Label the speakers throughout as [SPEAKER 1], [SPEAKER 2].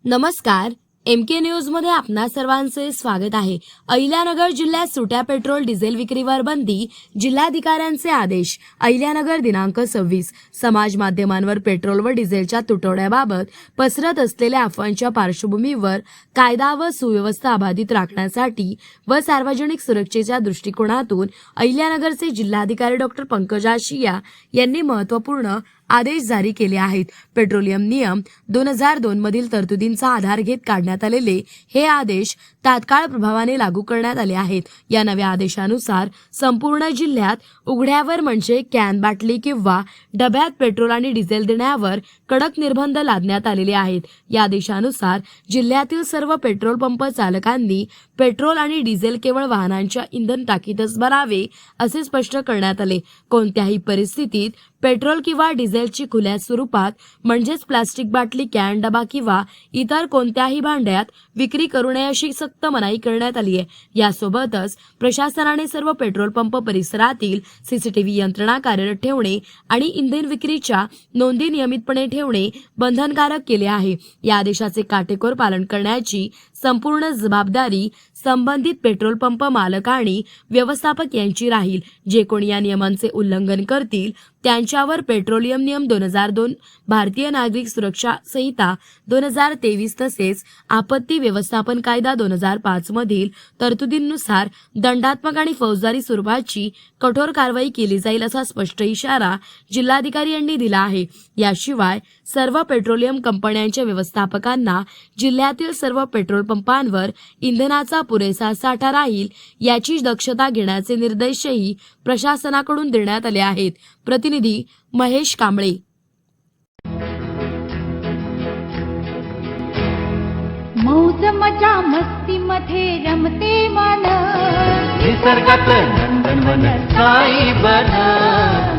[SPEAKER 1] नमस्कार, MK news मध्ये आपणा सर्वांचे स्वागत आहे। अहिल्यानगर जिल्ह्यात सुट्या पेट्रोल डिझेल विक्रीवर बंदी, जिल्हाधिकाऱ्यांचे आदेश। अहिल्यानगर दिनांक 26 समाज माध्यमांवर पेट्रोल व डिझेलच्या तुटवड्याबाबत पसरत असलेल्या अफवांच्या पार्श्वभूमीवर कायदा व सुव्यवस्था अबाधित राखण्यासाठी व सार्वजनिक सुरक्षेच्या दृष्टिकोनातून अहिल्यानगरचे जिल्हाधिकारी डॉक्टर पंकजा शिया यांनी महत्त्वपूर्ण आदेश जारी केले आहेत। पेट्रोलियम नियम 2002 मधील तरतुदींचा आधार घेत काढण्यात आलेले हे आदेश तात्काळ प्रभावाने लागू करण्यात आले आहेत। या नव्या आदेशानुसार संपूर्ण जिल्ह्यात उघड्यावर म्हणजे कॅन, बाटली किंवा डब्यात पेट्रोल आणि डिझेल देण्यावर कडक निर्बंध लादण्यात आलेले आहेत। या आदेशानुसार जिल्ह्यातील सर्व पेट्रोल पंप चालकांनी पेट्रोल आणि डिझेल केवळ वाहनांच्या इंधन टाकीतच भरावे असे स्पष्ट करण्यात आले। कोणत्याही परिस्थितीत पेट्रोल किंवा डिझेलची खुल्या स्वरूपात म्हणजेच प्लास्टिक बाटली, कॅन, डबा किंवा इतर कोणत्याही भांड्यात विक्री करू नये अशी सक्त मनाई करण्यात आली आहे। यासोबतच प्रशासनाने सर्व पेट्रोल पंप परिसरातील सीसीटीव्ही यंत्रणा कार्यरत ठेवणे आणि इंधन विक्रीच्या नोंदी नियमितपणे ठेवणे बंधनकारक केले आहे। या आदेशाचे काटेकोर पालन करण्याची संपूर्ण जबाबदारी संबंधित पेट्रोल पंप मालक आणि व्यवस्थापक यांची राहील। जे कोणी या नियमांचे उल्लंघन करतील त्यांच्यावर पेट्रोलियम नियम 2002, भारतीय नागरिक सुरक्षा संहिता 2023 तसेच आपत्ती व्यवस्थापन कायदा 2005 मधील तरतुदींनुसार दंडात्मक आणि फौजदारी स्वरूपाची कठोर कारवाई केली जाईल असा स्पष्ट इशारा जिल्हाधिकारी यांनी दिला आहे। याशिवाय सर्व पेट्रोलियम कंपन्यांच्या व्यवस्थापकांना जिल्ह्यातील सर्व पेट्रोल पंपांवर इंधनाचा पुरेसा साठा राहील याची दक्षता घेण्याचे निर्देशही प्रशासनाकडून देण्यात आले आहेत। प्रतिनिधी महेश कांबळे।
[SPEAKER 2] मौज मजा मस्ती मध्ये रमते मन,
[SPEAKER 3] निसर्गात नंदनवन साई बन।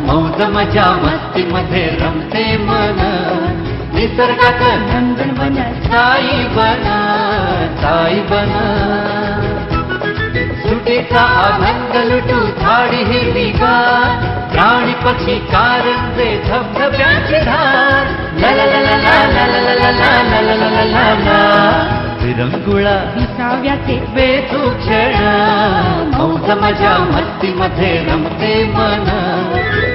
[SPEAKER 3] मौज मजा मस्ती मध्ये रमते मन, निसर्गात नंदनवन साई बन, साई बन। सुटीचा आनंद लुटू झाडी हिरवीगार, प्राणी पक्षी कारंजे धबधब्याची धार। ला ला ला ला ला ला ला ला ला ला ला ला ला ला। विरंगुळा
[SPEAKER 2] विसाव्याचे
[SPEAKER 3] बेतू क्षण, मौज मजा मस्ती मध्ये रमते मन,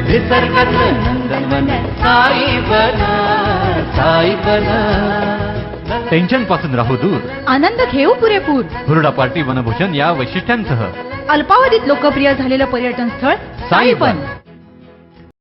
[SPEAKER 3] निसर्गात नंदनवन साई बन, साई बन।
[SPEAKER 4] टेन्शन पासून राहू दूर,
[SPEAKER 2] आनंद घेऊ पुरेपूर।
[SPEAKER 4] हुरडा पार्टी वनभोजन या वैशिष्ट्यांसह
[SPEAKER 2] अल्पावधीत लोकप्रिय झालेलं पर्यटन स्थळ साईबन।